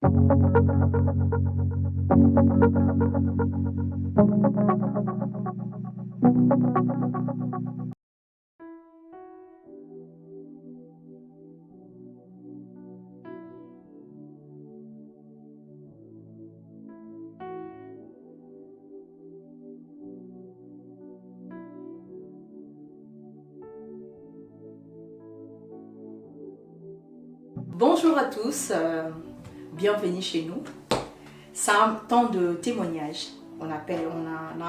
Bonjour à tous, bienvenue chez nous. C'est un temps de témoignage. On a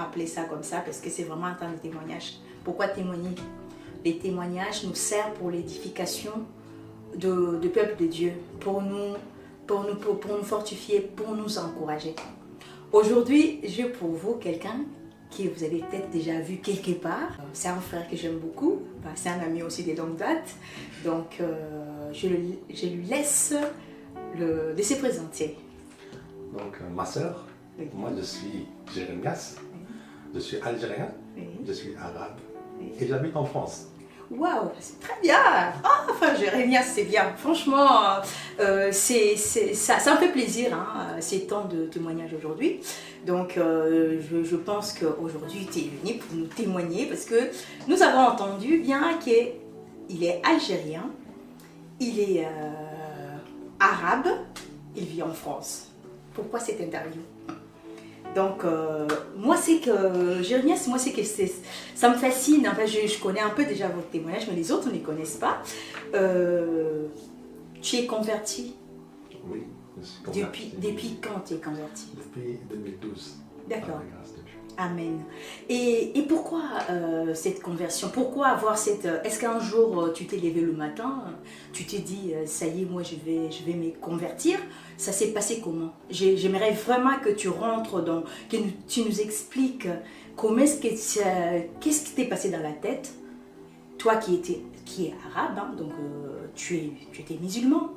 appelé ça comme ça parce que c'est vraiment un temps de témoignage. Pourquoi témoigner? Les témoignages nous servent pour l'édification de peuple de Dieu, pour nous fortifier, pour nous encourager. Aujourd'hui, j'ai pour vous quelqu'un que vous avez peut-être déjà vu quelque part. C'est un frère que j'aime beaucoup, c'est un ami aussi des longues dates. Donc, je lui laisse se présenter. Donc, ma sœur, oui. Moi je suis Jérémias, oui. Je suis algérien, oui. Je suis arabe, oui. Et j'habite en France. Waouh, c'est très bien. Ah, enfin, Jérémias, c'est bien. Franchement, ça me fait plaisir, hein, ces temps de témoignage aujourd'hui. Donc, je pense qu'aujourd'hui, tu es venu pour nous témoigner parce que nous avons entendu bien qu'il est algérien, il est arabe, il vit en France. Pourquoi cette interview? Donc, moi, c'est que, Jérémias, moi, c'est que ça me fascine. Enfin, je connais un peu déjà votre témoignage, mais les autres ne les connaissent pas. Tu es converti? Oui, je suis converti. Depuis quand tu es converti? Depuis 2012. D'accord. Amen. Et pourquoi cette conversion? Pourquoi avoir cette... Est-ce qu'un jour, tu t'es levé le matin, tu t'es dit, ça y est, moi, je vais me convertir? Ça s'est passé comment? J'aimerais vraiment que tu rentres dans... que tu nous expliques comment est-ce que... Qu'est-ce qui t'est passé dans la tête? Toi qui es arabe, hein, donc tu étais musulman,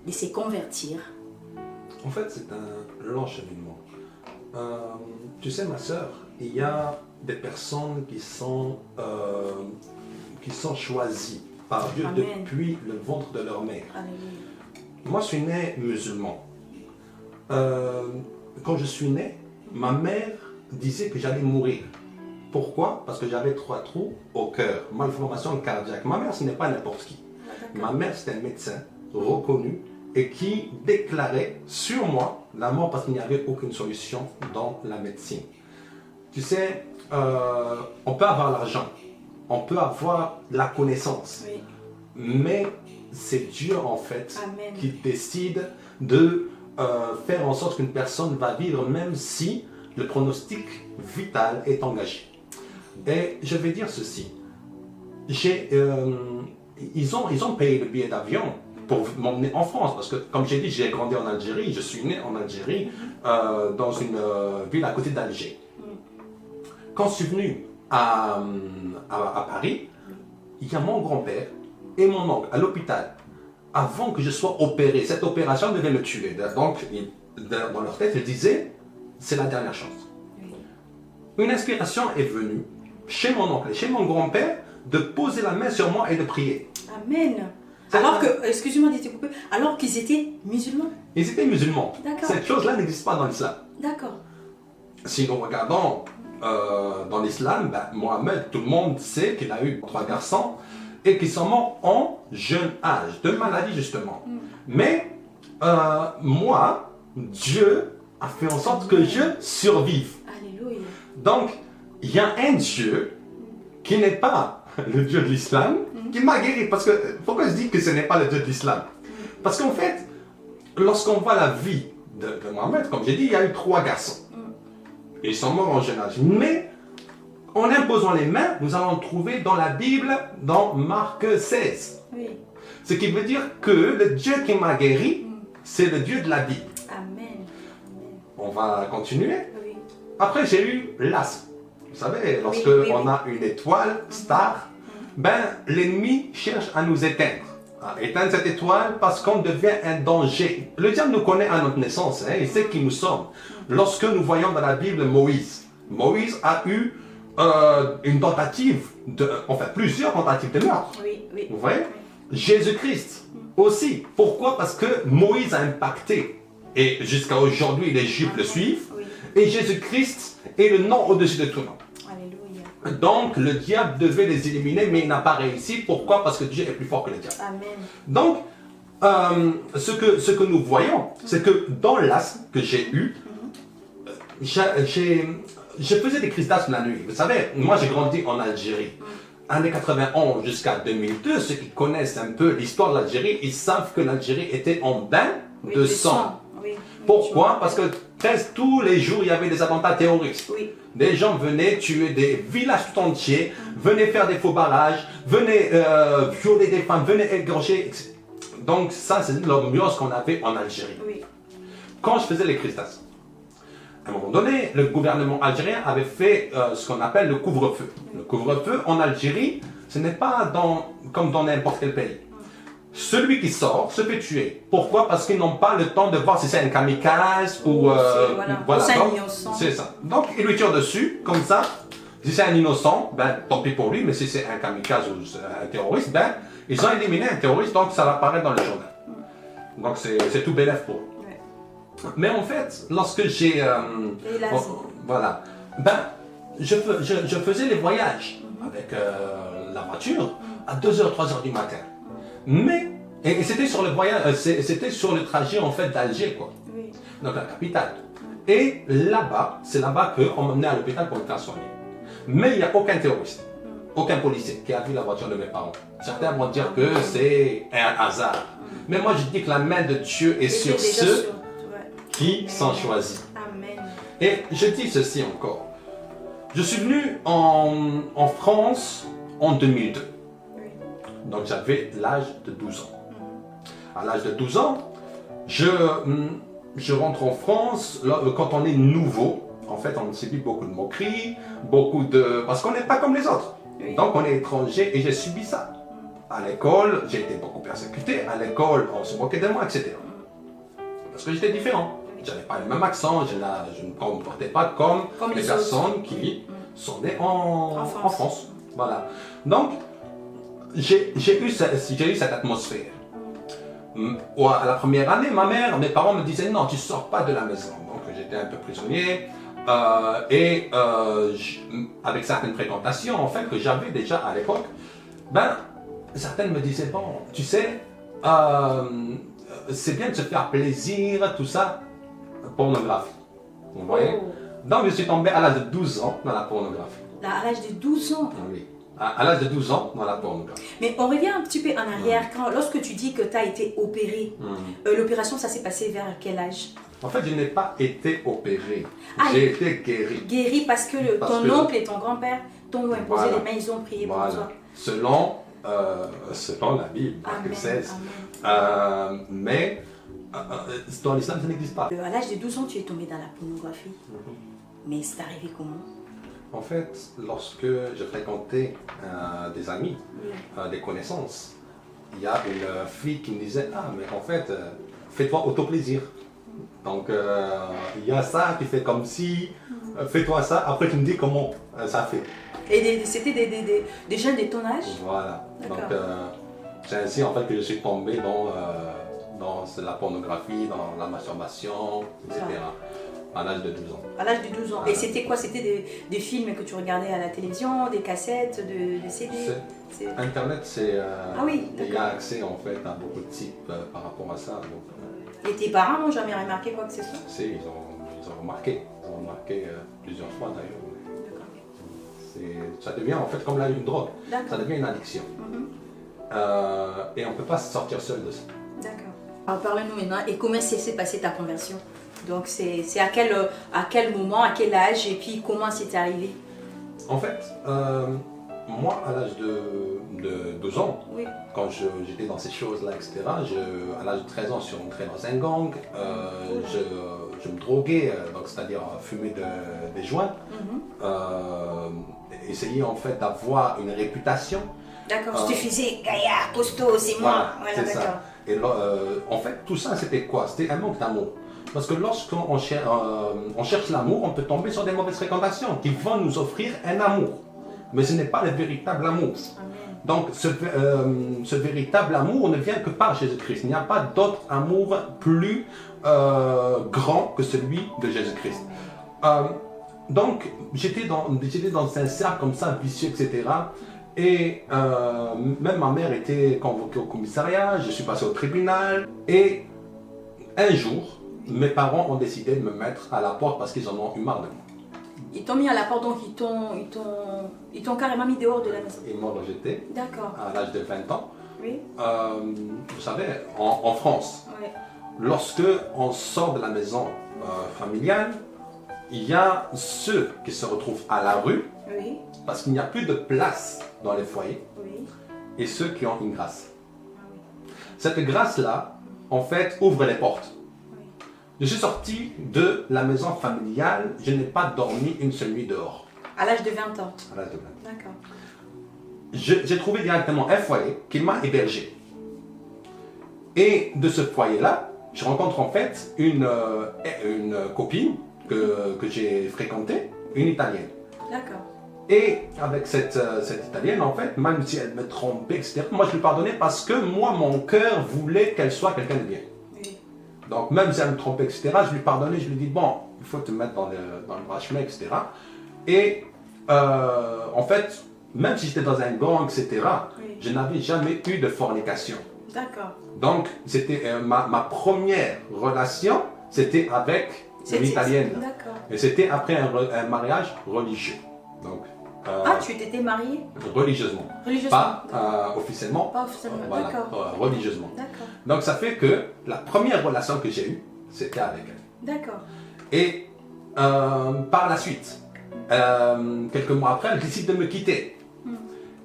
de se convertir. En fait, c'est un long cheminement. Tu sais, ma sœur, il y a des personnes qui sont choisies par Dieu. Amen. Depuis le ventre de leur mère. Amen. Moi, je suis né musulman. Quand je suis né, ma mère disait que j'allais mourir. Pourquoi? Parce que j'avais 3 trous au cœur, malformation cardiaque. Ma mère, ce n'est pas n'importe qui. Ma mère, c'était un médecin reconnu et qui déclarait sur moi la mort parce qu'il n'y avait aucune solution dans la médecine. Tu sais, on peut avoir l'argent, on peut avoir la connaissance, oui. Mais c'est Dieu en fait Amen. Qui décide de faire en sorte qu'une personne va vivre même si le pronostic vital est engagé. Et je vais dire ceci, ils ont payé le billet d'avion pour m'emmener en France, parce que comme j'ai dit, j'ai grandi en Algérie, je suis né en Algérie, dans une ville à côté d'Alger. Quand je suis venu à Paris, il y a mon grand-père et mon oncle à l'hôpital. Avant que je sois opéré, cette opération devait me tuer. Donc, dans leur tête, ils disaient, c'est la dernière chance. Une inspiration est venue chez mon oncle et chez mon grand-père de poser la main sur moi et de prier. Amen. Alors que, excusez-moi de te couper, alors qu'ils étaient musulmans. Ils étaient musulmans. D'accord. Cette chose-là n'existe pas dans l'islam. D'accord. Si nous regardons dans l'islam, Mohamed, tout le monde sait qu'il a eu 3 garçons et qu'ils sont morts en jeune âge, de maladie justement. Mais moi, Dieu a fait en sorte que je survive. Alléluia. Donc, il y a un Dieu qui n'est pas le Dieu de l'islam, qui m'a guéri. Parce que, pourquoi je dis que ce n'est pas le Dieu de l'islam? Parce qu'en fait, lorsqu'on voit la vie de Mohamed, comme j'ai dit, il y a eu 3 garçons. Ils sont morts en jeune âge. Mais, en imposant les mains, nous allons trouver dans la Bible, dans Marc 16. Oui. Ce qui veut dire que le Dieu qui m'a guéri, c'est le Dieu de la Bible. Amen. On va continuer. Oui. Après, j'ai eu l'asthme. Vous savez, lorsque on a une étoile, star, l'ennemi cherche à nous éteindre. À éteindre cette étoile parce qu'on devient un danger. Le diable nous connaît à notre naissance, hein, il sait qui nous sommes. Lorsque nous voyons dans la Bible Moïse, Moïse a eu une tentative, plusieurs tentatives de meurtre. Oui. Vous voyez? Jésus-Christ aussi. Pourquoi? Parce que Moïse a impacté Et jusqu'à aujourd'hui, les Juifs le suivent. Oui. Et Jésus-Christ est le nom au-dessus de tout nom. Alléluia. Donc, le diable devait les éliminer, mais il n'a pas réussi. Pourquoi? Parce que Dieu est plus fort que le diable. Amen. Donc, ce que nous voyons, c'est que dans l'asthme que j'ai eu, je faisais des crises d'asthme la nuit. Vous savez, moi j'ai grandi en Algérie. Années 91 jusqu'à 2002, ceux qui connaissent un peu l'histoire de l'Algérie, ils savent que l'Algérie était en bain de sang. Oui. Pourquoi? Parce que presque tous les jours, il y avait des attentats terroristes. Oui. Des gens venaient tuer des villages tout entiers, venaient faire des faux barrages, venaient violer des femmes, venaient égorger, etc. Donc ça, c'est l'ambiance qu'on avait en Algérie. Oui. Quand je faisais les crises d'asthme, à un moment donné, le gouvernement algérien avait fait ce qu'on appelle le couvre-feu. Le couvre-feu en Algérie, ce n'est pas comme dans n'importe quel pays. Celui qui sort se fait tuer. Pourquoi? Parce qu'ils n'ont pas le temps de voir si c'est un kamikaze ou... voilà. C'est un innocent. C'est ça. Donc, ils lui tirent dessus, comme ça. Si c'est un innocent, ben, tant pis pour lui, mais si c'est un kamikaze ou un terroriste, ben, ils ont éliminé un terroriste, donc ça apparaît dans le journal. Donc, c'est tout bénéf pour eux. Mais en fait, lorsque j'ai... voilà. Ben, je faisais les voyages avec la voiture à 2h, 3h du matin. Mais, et c'était sur le voyage, c'était sur le trajet en fait d'Alger, quoi. Oui. Donc la capitale. Et là-bas, c'est là-bas qu'on m'emmenait à l'hôpital pour me faire soigner. Mais il n'y a aucun terroriste, aucun policier qui a vu la voiture de mes parents. Certains vont dire que c'est un hasard. Mais moi je dis que la main de Dieu est sur ceux qui sont choisis. Amen. Et je dis ceci encore. Je suis venu en France en 2002. Donc j'avais l'âge de 12 ans. À l'âge de 12 ans, je rentre en France. Quand on est nouveau, en fait, on subit beaucoup de moqueries, parce qu'on n'est pas comme les autres. Donc on est étranger et j'ai subi ça. À l'école, j'ai été beaucoup persécuté. À l'école, on se moquait de moi, etc. Parce que j'étais différent. Je n'avais pas le même accent, je ne me comportais pas comme les personnes qui sont nées en France. Voilà. Donc, j'ai eu cette atmosphère. À la première année, mes parents me disaient non, tu ne sors pas de la maison. Donc j'étais un peu prisonnier. Avec certaines fréquentations en fait, que j'avais déjà à l'époque, ben, certaines me disaient bon, tu sais, c'est bien de se faire plaisir, tout ça, pornographie. Vous voyez? Donc je suis tombé à l'âge de 12 ans dans la pornographie. À l'âge de 12 ans? Oui. À l'âge de 12 ans dans la pornographie. Mais on revient un petit peu en arrière. Lorsque tu dis que tu as été opéré, l'opération, ça s'est passé vers quel âge? En fait, je n'ai pas été opéré. J'ai été guéri. Guéri parce que ton oncle et ton grand-père t'ont imposé les mains, ils ont prié pour toi. Selon la Bible, Marc 16. Mais dans l'islam, ça n'existe pas. À l'âge de 12 ans, tu es tombé dans la pornographie. Mais c'est arrivé comment? En fait, lorsque je fréquentais des amis, des connaissances, il y a une fille qui me disait « Ah, mais en fait, fais-toi autoplaisir. Donc, il y a ça, tu fais comme si, fais-toi ça, après tu me dis comment ça fait. » Et c'était des jeunes de ton âge? Voilà. Donc, c'est ainsi en fait que je suis tombé dans la pornographie, dans la masturbation, etc. À l'âge de 12 ans. À l'âge de 12 ans. Et c'était quoi? C'était des films que tu regardais à la télévision, des cassettes, des CD? Internet, il y a accès en fait à beaucoup de sites par rapport à ça. Donc, et tes parents n'ont jamais remarqué quoi que ce soit? Si, ils ont remarqué. Ils ont remarqué plusieurs fois d'ailleurs. Ça devient en fait comme une drogue. Ça devient une addiction. Et on ne peut pas se sortir seul de ça. D'accord. Alors parle-nous maintenant, et comment s'est passée ta conversion? Donc c'est à quel moment, à quel âge, et puis comment c'est arrivé? En fait, moi à l'âge de 12 ans, quand j'étais dans ces choses-là, etc., à l'âge de 13 ans, je suis rentré dans un gang, je me droguais, c'est-à-dire fumer des joints, essayer en fait d'avoir une réputation. D'accord, je te faisais gaillard, costaud, c'est moi. Voilà, c'est ça. Et là, en fait, tout ça, c'était quoi? C'était un manque d'amour. Parce que lorsqu'on cherche l'amour, on peut tomber sur des mauvaises fréquentations qui vont nous offrir un amour. Mais ce n'est pas le véritable amour. Amen. Donc, ce véritable amour ne vient que par Jésus-Christ. Il n'y a pas d'autre amour plus grand que celui de Jésus-Christ. Donc, j'étais dans un cercle comme ça, vicieux, etc. Et même ma mère était convoquée au commissariat, je suis passé au tribunal. Et un jour, mes parents ont décidé de me mettre à la porte parce qu'ils en ont eu marre de moi. Ils t'ont mis à la porte, donc ils t'ont carrément mis dehors de la maison. Ils m'ont rejeté à l'âge de 20 ans. Oui. Vous savez, en France, Oui. lorsque on sort de la maison familiale, il y a ceux qui se retrouvent à la rue Oui. parce qu'il n'y a plus de place dans les foyers Oui. et ceux qui ont une grâce. Ah oui. Cette grâce-là, en fait, ouvre les portes. Oui. Je suis sorti de la maison familiale, je n'ai pas dormi une seule nuit dehors. À l'âge de 20 ans. À l'âge de 20 ans. D'accord. J'ai trouvé directement un foyer qui m'a hébergé. Et de ce foyer-là, je rencontre en fait une copine que j'ai fréquentée, une Italienne. D'accord. Et avec cette Italienne, en fait, même si elle me trompait, etc., moi je lui pardonnais parce que moi, mon cœur voulait qu'elle soit quelqu'un de bien. Oui. Donc même si elle me trompait, etc., je lui pardonnais, je lui dis, bon, il faut te mettre dans le droit chemin, etc. Et en fait, même si j'étais dans un gang, etc., Oui. je n'avais jamais eu de fornication. D'accord. Donc, c'était ma première relation, c'était avec une Italienne. D'accord. Et c'était après un mariage religieux. Donc, tu t'étais mariée religieusement. religieusement? Pas officiellement. Pas officiellement, Voilà, d'accord. religieusement. D'accord. Donc, ça fait que la première relation que j'ai eue, c'était avec elle. D'accord. Et par la suite, quelques mois après, elle décide de me quitter.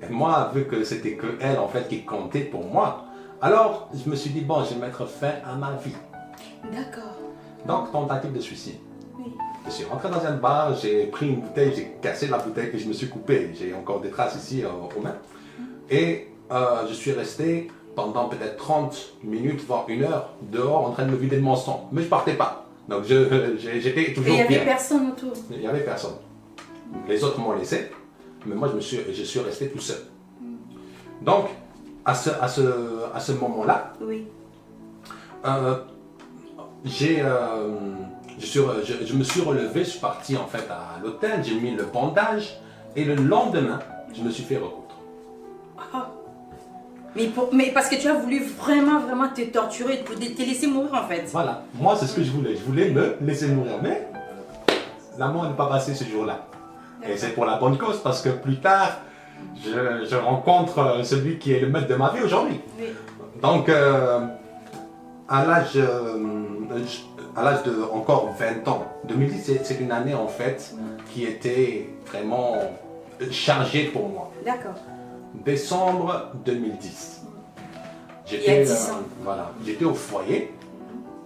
Et moi, vu que c'était que elle en fait qui comptait pour moi, alors je me suis dit, bon, je vais mettre fin à ma vie. D'accord. Donc, tentative de suicide. Oui. Je suis rentré dans un bar, j'ai pris une bouteille, j'ai cassé la bouteille que je me suis coupée. J'ai encore des traces ici aux mains. Et je suis resté pendant peut-être 30 minutes, voire 1 heure, dehors en train de me vider de mon sang. Mais je partais pas. Donc, j'étais toujours Et il n'y avait bien. personne autour? Il n'y avait personne. Les autres m'ont laissé, mais moi, je suis resté tout seul. Donc, à ce moment-là, Oui. je me suis relevé, je suis parti en fait à l'hôtel, j'ai mis le bandage et le lendemain, je me suis fait recoudre. Ah. Mais parce que tu as voulu vraiment te torturer, te laisser mourir en fait. Voilà, moi c'est ce que je voulais me laisser mourir, mais la mort n'est pas passée ce jour-là. Et c'est pour la bonne cause parce que plus tard, je rencontre celui qui est le maître de ma vie aujourd'hui. Oui. Donc, à l'âge de encore 20 ans, 2010, c'est une année en fait qui était vraiment chargée pour moi. D'accord. Décembre 2010. Il y a 10 ans. Voilà, j'étais au foyer,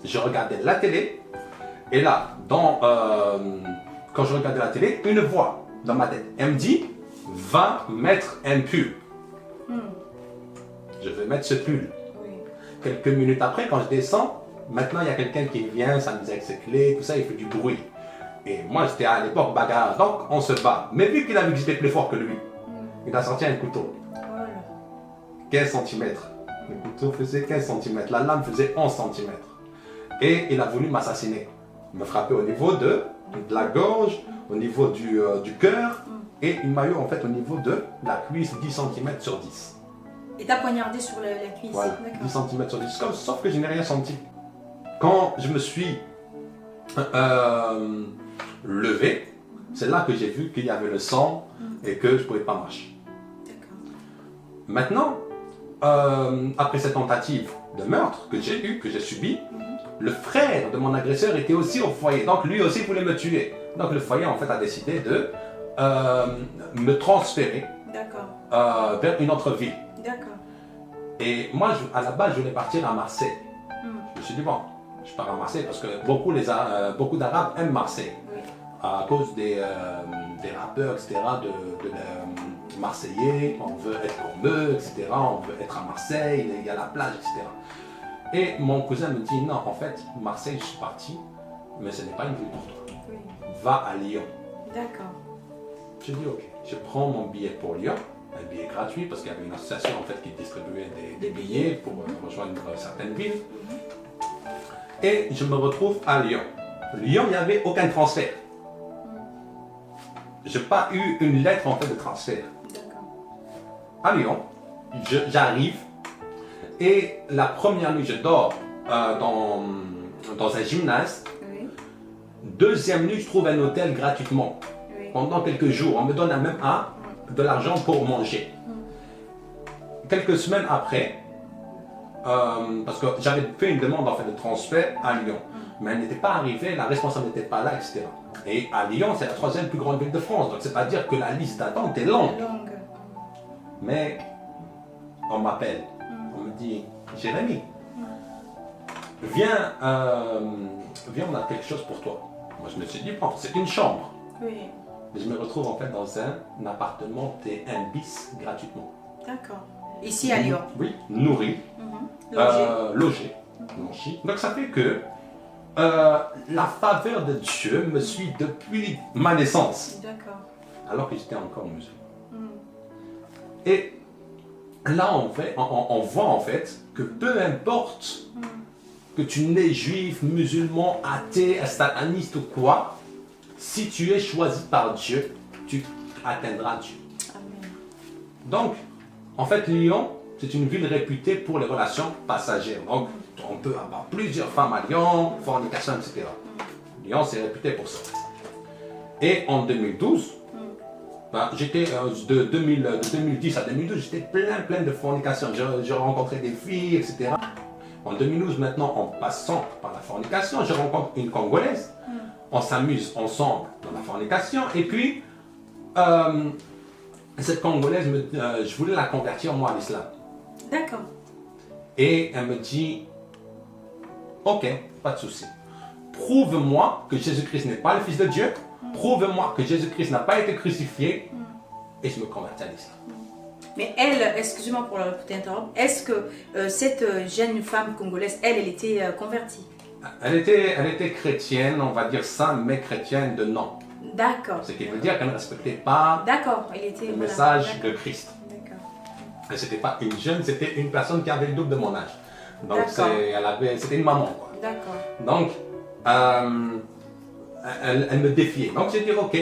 je regardais la télé, et là, quand je regardais la télé, une voix dans ma tête, elle me dit, va mettre un pull. Je vais mettre ce pull. Oui. Quelques minutes après, quand je descends, maintenant il y a quelqu'un qui vient, ça me dit avec ses clés, tout ça, il fait du bruit. Et moi j'étais à l'époque bagarre, donc on se bat. Mais vu qu'il a vu que j'étais plus fort que lui, il a sorti un couteau. Voilà. 15 cm. Le couteau faisait 15 cm, la lame faisait 11 cm. Et il a voulu m'assassiner. Il m'a frappé au niveau de la gorge, au niveau du cœur, et il m'a eu en fait au niveau de la cuisse 10 cm sur 10. Et t'as poignardé sur la cuisse. Voilà, D'accord. 10 cm sur 10, sauf que je n'ai rien senti. Quand je me suis levé, c'est là que j'ai vu qu'il y avait le sang et que je ne pouvais pas marcher. D'accord. Maintenant, après cette tentative de meurtre que j'ai eue, que j'ai subie, le frère de mon agresseur était aussi au foyer. Donc lui aussi voulait me tuer. Donc le foyer en fait a décidé de me transférer vers une autre ville. D'accord. Et moi, à la base, je voulais partir à Marseille. Je me suis dit, bon, je pars à Marseille parce que beaucoup d'Arabes aiment Marseille. Oui. À cause des rappeurs, etc., de Marseillais, on veut être comme eux, etc., on veut être à Marseille, il y a la plage, etc. Et mon cousin me dit, non, en fait, Marseille, je suis parti, mais ce n'est pas une ville pour toi. Oui. Va à Lyon. D'accord. Je dis, ok, je prends mon billet pour Lyon, un billet gratuit, parce qu'il y avait une association en fait qui distribuait des billets pour rejoindre certaines villes. Et je me retrouve à Lyon. Lyon, il n'y avait aucun transfert. Je n'ai pas eu une lettre en fait de transfert. À Lyon, j'arrive et la première nuit, je dors dans un gymnase. Oui. Deuxième nuit, je trouve un hôtel gratuitement. Oui. Pendant quelques jours, on me donne même de l'argent pour manger. Quelques semaines après, parce que j'avais fait une demande en fait de transfert à Lyon, mais elle n'était pas arrivée, la responsable n'était pas là, etc. Et à Lyon, c'est la troisième plus grande ville de France, donc c'est à dire que la liste d'attente est longue. Mais on m'appelle, on me dit, Jérémy, viens, on a quelque chose pour toi. Moi je me suis dit, bon, c'est une chambre. Oui. Mais je me retrouve en fait dans un appartement T1 bis gratuitement. D'accord. Ici à Lyon. Oui, nourri, logé. Donc ça fait que la faveur de Dieu me suit depuis ma naissance. D'accord. Alors que j'étais encore musulman. Et là, on voit en fait que peu importe que tu n'es juif, musulman, athée, sataniste ou quoi, si tu es choisi par Dieu, tu atteindras Dieu. Amen. Donc, en fait, Lyon, c'est une ville réputée pour les relations passagères. Donc, on peut avoir plusieurs femmes à Lyon, fornication, etc. Lyon, c'est réputé pour ça. Et en 2012, j'étais de 2010 à 2012, j'étais plein de fornication. J'ai rencontré des filles, etc. En 2012, maintenant, en passant par la fornication, je rencontre une Congolaise. On s'amuse ensemble dans la fornication. Et puis, cette Congolaise, je voulais la convertir, moi, à l'islam. D'accord. Et elle me dit, ok, pas de souci. Prouve-moi que Jésus-Christ n'est pas le Fils de Dieu. Prouve-moi que Jésus-Christ n'a pas été crucifié. Et je me convertis à l'islam. Mais elle, excusez-moi pour t'interrompre, est-ce que cette jeune femme congolaise, elle était convertie? Elle était chrétienne, on va dire ça, mais chrétienne de nom. D'accord. Ce qui veut dire qu'elle ne respectait pas le message de Christ. D'accord. Et c'était pas une jeune, c'était une personne qui avait le double de mon âge. Donc c'était une maman, quoi. D'accord. Donc, elle me défiait. Donc j'ai dit ok.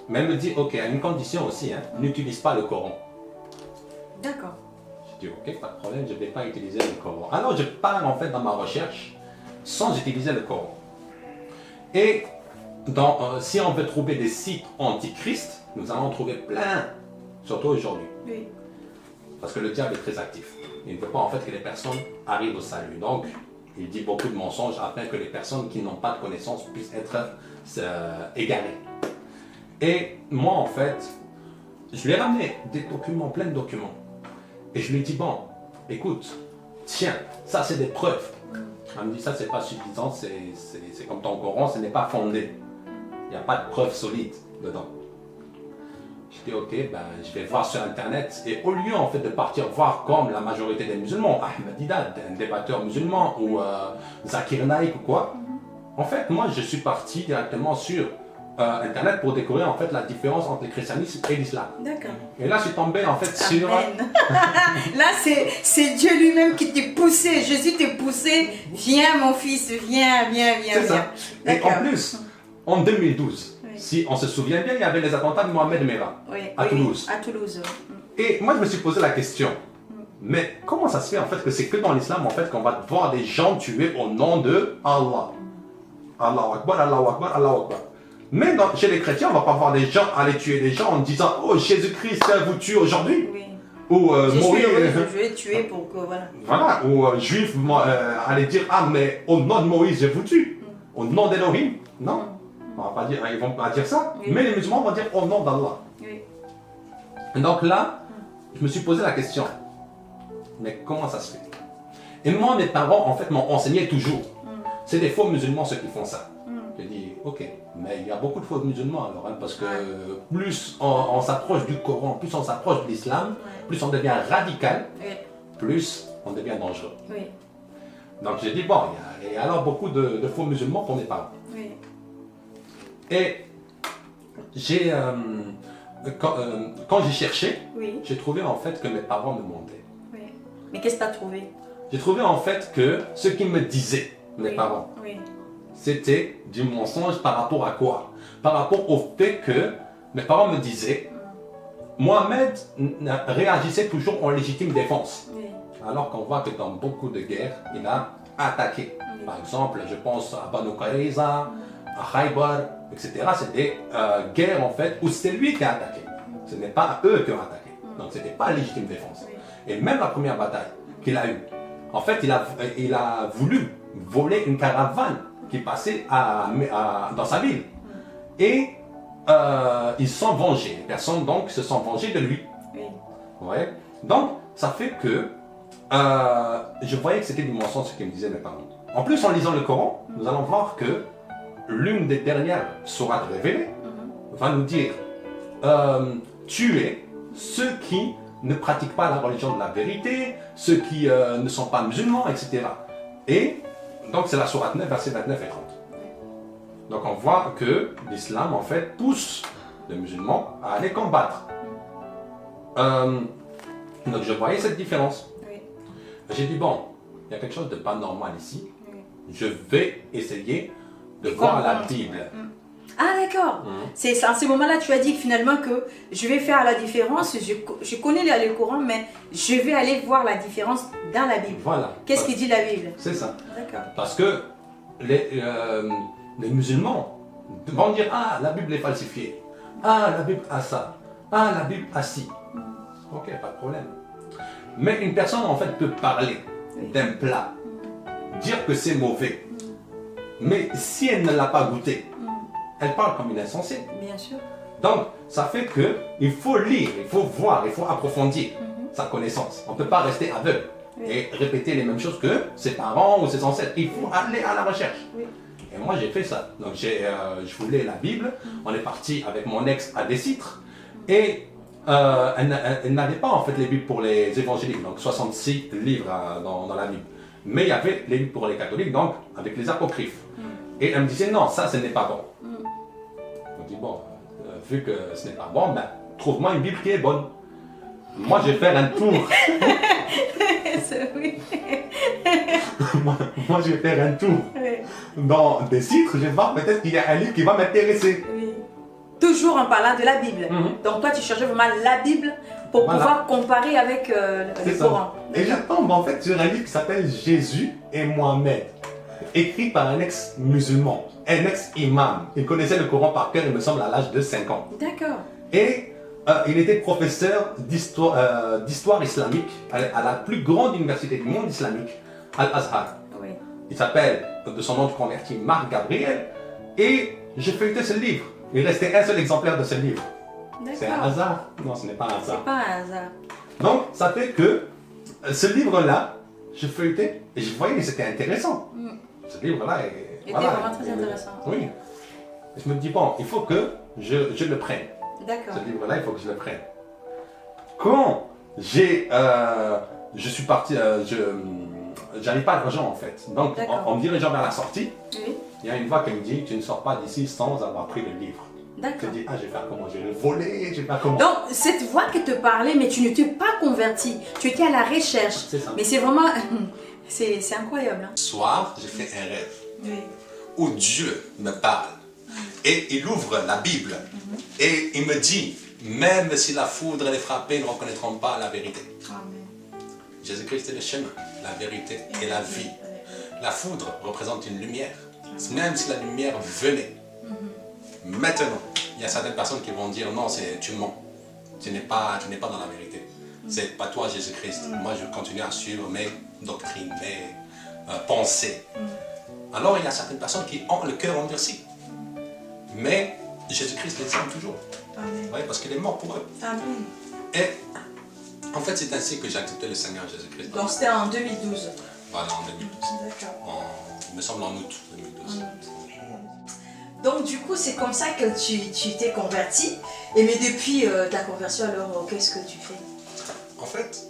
Mais elle me dit ok, à une condition aussi, hein, n'utilise pas le Coran. D'accord. J'ai dit ok, pas de problème, je ne vais pas utiliser le Coran. Alors je pars en fait dans ma recherche sans utiliser le Coran. Et si on veut trouver des sites antichrist, nous allons en trouver plein, surtout aujourd'hui. Oui. Parce que le diable est très actif. Il ne veut pas en fait que les personnes arrivent au salut. Donc, il dit beaucoup de mensonges afin que les personnes qui n'ont pas de connaissances puissent être égarées. Et moi, en fait, je lui ai ramené des documents, plein de documents. Et je lui ai dit, bon, écoute, tiens, ça c'est des preuves. Elle me dit, ça c'est pas suffisant, c'est comme ton Coran, ce n'est pas fondé. Il n'y a pas de preuves solides dedans. Je dis, ok, ben, je vais voir sur Internet. Et au lieu en fait de partir voir comme la majorité des musulmans, Ahmed Didad, un débatteur musulman, ou Zakir Naik ou quoi, en fait, moi je suis parti directement sur Internet pour découvrir en fait la différence entre le christianisme et l'islam. D'accord. Et là, je suis tombé en fait sur... Là, c'est Dieu lui-même qui t'a poussé. Jésus t'a poussé. Viens, mon fils, viens. C'est ça. Et en plus, en 2012, oui. si on se souvient bien, il y avait les attentats de Mohamed Merah à Toulouse. À Toulouse. Et moi, je me suis posé la question. Mais comment ça se fait en fait que c'est que dans l'islam en fait qu'on va voir des gens tués au nom de Allah. Allahu Akbar, Allahu Akbar, Allahu Akbar. Mais chez les chrétiens, on ne va pas voir des gens aller tuer des gens en disant « Oh, Jésus-Christ vous tue aujourd'hui oui. » Ou Moïse... Je vais tuer pour que... Voilà. Voilà. Ou juif aller dire « Ah, mais au nom de Moïse, je vous tue. Au nom d'Elohim. » Non. On va pas dire, ils ne vont pas dire ça. Oui. Mais les musulmans vont dire « Au nom d'Allah. Oui. » Donc là, je me suis posé la question. Mais comment ça se fait? Et moi, mes parents, en fait, m'ont enseigné toujours. C'est des faux musulmans ceux qui font ça. J'ai dit, ok, mais il y a beaucoup de faux musulmans alors, hein, parce que plus on s'approche du Coran, plus on s'approche de l'islam, plus on devient radical, plus on devient dangereux. Oui. Donc j'ai dit, bon, il y a alors beaucoup de faux musulmans pour mes parents. Oui. Et j'ai, quand j'ai cherché, j'ai trouvé en fait que mes parents me mentaient. Oui. Mais qu'est-ce que tu as trouvé? J'ai trouvé en fait que ce qu'ils me disaient, mes parents. Oui. C'était du mensonge par rapport à quoi? Par rapport au fait que mes parents me disaient, Mohamed réagissait toujours en légitime défense. Oui. Alors qu'on voit que dans beaucoup de guerres, il a attaqué. Oui. Par exemple, je pense à Banu Qurayza, à Khaybar, etc. C'est des guerres en fait où c'est lui qui a attaqué. Ce n'est pas eux qui ont attaqué. Donc ce n'était pas légitime défense. Oui. Et même la première bataille qu'il a eue, en fait, il a voulu voler une caravane qui passait dans sa ville. Et ils se sont vengés. Les personnes donc se sont vengées de lui. Oui. Ouais. Donc, ça fait que je voyais que c'était du mensonge ce qu'ils me disaient mes parents. En plus, en lisant le Coran, nous allons voir que l'une des dernières sourates révélées va nous dire tuer ceux qui ne pratiquent pas la religion de la vérité, ceux qui ne sont pas musulmans, etc. Et donc, c'est la sourate 9, versets 29 et 30. Donc, on voit que l'islam, en fait, pousse les musulmans à aller combattre. Donc, je voyais cette différence. Oui. J'ai dit, bon, il y a quelque chose de pas normal ici. Oui. Je vais essayer de voir la Bible. Ah d'accord. C'est à ce moment-là tu as dit finalement que je vais faire la différence. Je connais le Coran, mais je vais aller voir la différence dans la Bible. Voilà. Qu'est-ce qui dit la Bible? C'est ça. D'accord. Parce que les musulmans vont dire, ah, la Bible est falsifiée. Ah, la Bible a ça. Ah, la Bible a ci. Ok, pas de problème. Mais une personne en fait peut parler d'un plat, dire que c'est mauvais. Mais si elle ne l'a pas goûté, elle parle comme une insensée. Bien sûr. Donc, ça fait que il faut lire, il faut voir, il faut approfondir sa connaissance. On ne peut pas rester aveugle et répéter les mêmes choses que ses parents ou ses ancêtres. Il faut aller à la recherche. Oui. Et moi, j'ai fait ça. Donc, je voulais la Bible. On est parti avec mon ex à Décitre. Et elle n'avait pas en fait les Bibles pour les évangéliques. Donc, 66 livres dans la Bible. Mais il y avait les Bibles pour les catholiques, donc avec les apocryphes. Et elle me disait, non, ça, ce n'est pas bon. Je me dis, bon, vu que ce n'est pas bon, ben, trouve-moi une Bible qui est bonne. Moi, je vais faire un tour. Oui. moi, je vais faire un tour dans des sites. Je vais voir peut-être qu'il y a un livre qui va m'intéresser. Oui. Toujours en parlant de la Bible. Donc toi, tu cherchais vraiment la Bible pour pouvoir comparer avec le Coran. Et je tombe en fait sur un livre qui s'appelle Jésus et Mohamed, écrit par un ex-musulman, un ex-imam. Il connaissait le Coran par cœur, il me semble, à l'âge de 5 ans. D'accord. Et il était professeur d'histoire islamique à la plus grande université du monde islamique, Al-Azhar. Oui. Il s'appelle, de son nom de converti, Marc Gabriel. Et j'ai feuilleté ce livre. Il restait un seul exemplaire de ce livre. C'est un hasard? Non, ce n'est pas un hasard. C'est pas un hasard. Donc, ça fait que ce livre-là, je feuilletais et je voyais que c'était intéressant. Ce livre-là était vraiment très intéressant. Oui. Et je me dis, bon, il faut que je le prenne. D'accord. Ce livre-là, il faut que je le prenne. Quand je suis parti, j'avais pas d'argent en fait. Donc, en me dirigeant vers la sortie, il y a une voix qui me dit, tu ne sors pas d'ici sans avoir pris le livre. D'accord. Je dis, ah, je vais faire comment? Je vais le voler, je vais faire comment? Donc, cette voix qui te parlait, mais tu ne t'es pas converti. Tu étais à la recherche. C'est ça. Mais c'est vraiment... c'est incroyable. Hein. Ce soir, j'ai fait un rêve où Dieu me parle et il ouvre la Bible et il me dit, même si la foudre les frappée, ils ne reconnaîtront pas la vérité. Amen. Jésus-Christ est le chemin, la vérité et la vie. La foudre représente une lumière. Même si la lumière venait, maintenant, il y a certaines personnes qui vont dire non, tu mens. Tu n'es pas dans la vérité. C'est pas toi, Jésus-Christ. Moi, je continue à suivre mes doctrines, mes pensées. Alors, il y a certaines personnes qui ont le cœur endurci. Mais Jésus-Christ les aime toujours. Oui, parce qu'il est mort pour eux. Amen. Et en fait, c'est ainsi que j'ai accepté le Seigneur Jésus-Christ. Donc, c'était en 2012. Voilà, en 2012. D'accord. Il me semble en août 2012. Donc du coup, c'est comme ça que tu t'es converti. Et mais depuis ta conversion, alors qu'est-ce que tu fais? En fait,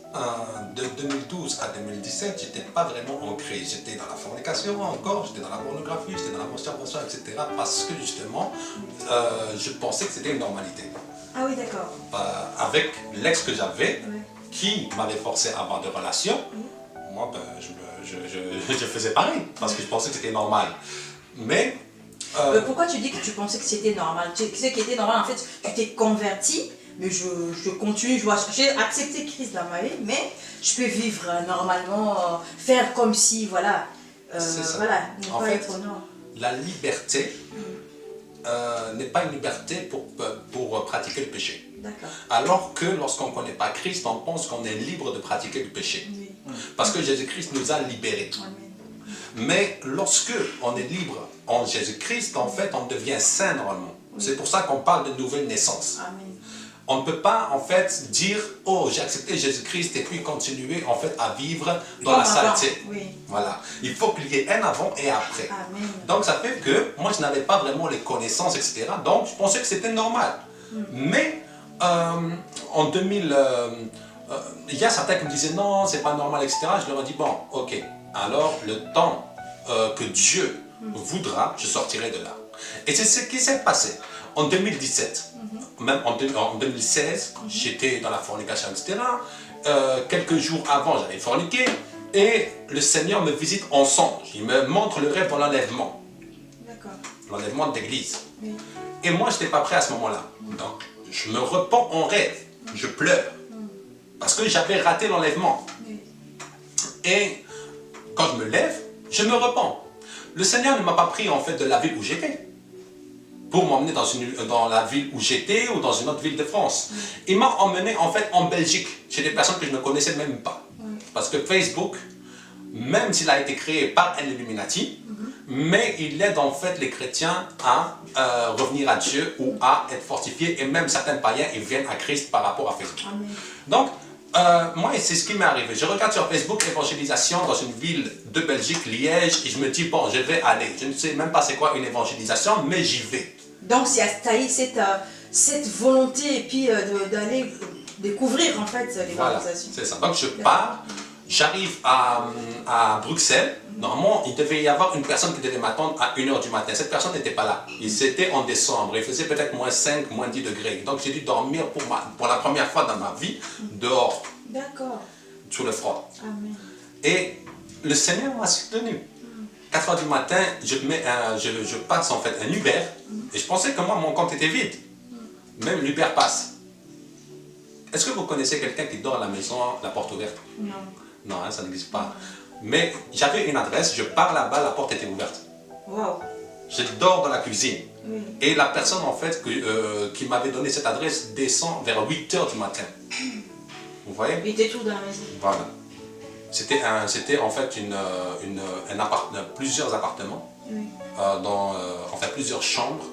de 2012 à 2017, j'étais pas vraiment ancré. J'étais dans la fornication encore, j'étais dans la pornographie, j'étais dans la masturbation, etc. Parce que justement, je pensais que c'était une normalité. Ah oui, d'accord. Avec l'ex que j'avais, qui m'avait forcé à avoir des relations, moi, je je faisais pareil, parce que je pensais que c'était normal. Mais... pourquoi tu dis que tu pensais que c'était normal? Ce qui était normal, en fait, tu t'es converti, mais je continue, j'ai accepté Christ dans ma vie, mais je peux vivre normalement, faire comme si, voilà, voilà, ne pas être non. La liberté n'est pas une liberté pour pratiquer le péché. Alors que lorsqu'on ne connaît pas Christ, on pense qu'on est libre de pratiquer le péché. Oui. Parce que Jésus-Christ nous a libérés. Amen. Mais lorsque on est libre en Jésus-Christ, en fait, on devient saint normalement. Oui. C'est pour ça qu'on parle de nouvelle naissance. Amen. On ne peut pas en fait dire « Oh, j'ai accepté Jésus-Christ » et puis continuer en fait à vivre dans la saleté. Oui. Voilà. Il faut qu'il y ait un avant et après. Amen. Donc ça fait que moi je n'avais pas vraiment les connaissances, etc. Donc je pensais que c'était normal. Mais en 2000, il y a certains qui me disaient « Non, c'est pas normal, etc. » Je leur ai dit « Bon, ok. Alors le temps que Dieu voudra, je sortirai de là. » Et c'est ce qui s'est passé. En 2017, même en 2016, j'étais dans la fornication, etc. Quelques jours avant, j'avais forniqué et le Seigneur me visite en songe. Il me montre le rêve dans l'enlèvement. L'enlèvement d'église. Oui. Et moi, je n'étais pas prêt à ce moment-là. Donc, je me repens en rêve. Je pleure. Parce que j'avais raté l'enlèvement. Oui. Et quand je me lève, je me repens. Le Seigneur ne m'a pas pris en fait de la ville où j'étais pour m'emmener dans la ville où j'étais ou dans une autre ville de France. Il m'a emmené en fait en Belgique, chez des personnes que je ne connaissais même pas. Parce que Facebook, même s'il a été créé par un Illuminati, mais il aide en fait les chrétiens à revenir à Dieu ou à être fortifiés, et même certains païens, ils viennent à Christ par rapport à Facebook. Amen. Donc, moi, c'est ce qui m'est arrivé. Je regarde sur Facebook évangélisation dans une ville de Belgique, Liège, et je me dis, bon, je vais aller. Je ne sais même pas c'est quoi une évangélisation, mais j'y vais. Donc, tu as eu cette volonté et puis d'aller découvrir en fait l'évangélisation. Voilà, c'est ça. Donc, je pars, j'arrive à Bruxelles. Normalement, il devait y avoir une personne qui devait m'attendre à 1h du matin. Cette personne n'était pas là. C'était en décembre. Il faisait peut-être moins 5, moins 10 degrés. Donc, j'ai dû dormir pour la première fois dans ma vie dehors. D'accord. Sous le froid. Amen. Et le Seigneur m'a soutenu. 4h du matin, je passe en fait un Uber. Et je pensais que moi, mon compte était vide. Même l'Uber passe. Est-ce que vous connaissez quelqu'un qui dort à la maison, la porte ouverte? Non. Non, hein, ça n'existe pas. Mais j'avais une adresse, je pars là-bas, la porte était ouverte. Wow. Je dors dans la cuisine. Oui. Et la personne en fait qui m'avait donné cette adresse descend vers 8h du matin. Vous voyez? Il était tout dans la maison. Voilà. C'était en fait plusieurs appartements, oui. Enfin plusieurs chambres,